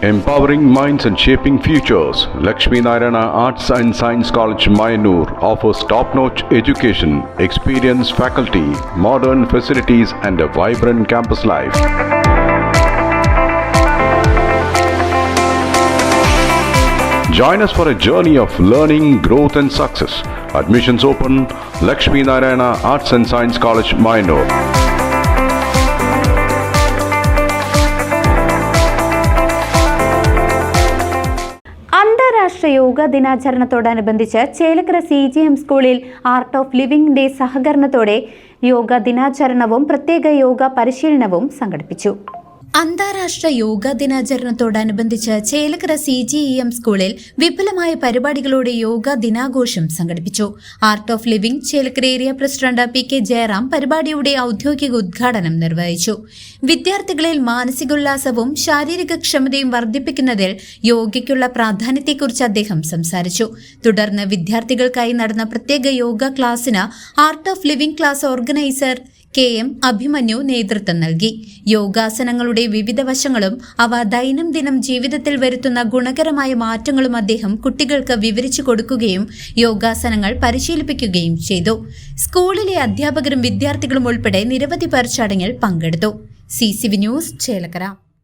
Empowering minds and shaping futures, Lakshmi Narayana Arts and Science College, Mayanur offers top-notch education, experienced faculty, modern facilities and a vibrant campus life. Join us for a journey of learning, growth and success. Admissions open, Lakshmi Narayana Arts and Science College, Mayanur. അന്താരാഷ്ട്ര yoga ദിനാചരണത്തോടനുബന്ധിച്ച് Chelakkara CGM സ്കൂളിൽ art of ലിവിംഗിന്റെ സഹകരണത്തോടെ യോഗ ദിനാചരണവും പ്രത്യേക യോഗ പരിശീലനവും സംഘടിപ്പിച്ചു. അന്താരാഷ്ട്ര yoga ദിനാചരണത്തോടനുബന്ധിച്ച് Chelakkara CGM സ്കൂളിൽ വിപുലമായ പരിപാടികളോടെ യോഗ ദിനാഘോഷം സംഘടിപ്പിച്ചു. Art of Living Chelakkara area president PK Jayaram പരിപാടിയുടെ ഔദ്യോഗിക ഉദ്ഘാടനം നിർവഹിച്ചു. വിദ്യാർത്ഥികളിൽ മാനസികോല്ലാസവും ശാരീരിക ക്ഷമതയും വർദ്ധിപ്പിക്കുന്നതിൽ യോഗയ്ക്കുള്ള പ്രാധാന്യത്തെക്കുറിച്ച് അദ്ദേഹം സംസാരിച്ചു. തുടർന്ന് വിദ്യാർത്ഥികൾക്കായി നടന്ന പ്രത്യേക യോഗ ക്ലാസിന് art of living class organiser KM Abhimanyu നേതൃത്വം നൽകി. യോഗാസനങ്ങളുടെ വിവിധ വശങ്ങളും അവ ദൈനംദിനം ജീവിതത്തിൽ വരുത്തുന്ന ഗുണകരമായ മാറ്റങ്ങളും അദ്ദേഹം കുട്ടികൾക്ക് വിവരിച്ചു കൊടുക്കുകയും യോഗാസനങ്ങൾ പരിശീലിപ്പിക്കുകയും ചെയ്തു. സ്കൂളിലെ അധ്യാപകരും വിദ്യാർത്ഥികളും ഉൾപ്പെടെ നിരവധി പേർ ചടങ്ങിൽ പങ്കെടുത്തു. CCV news Chelakkara.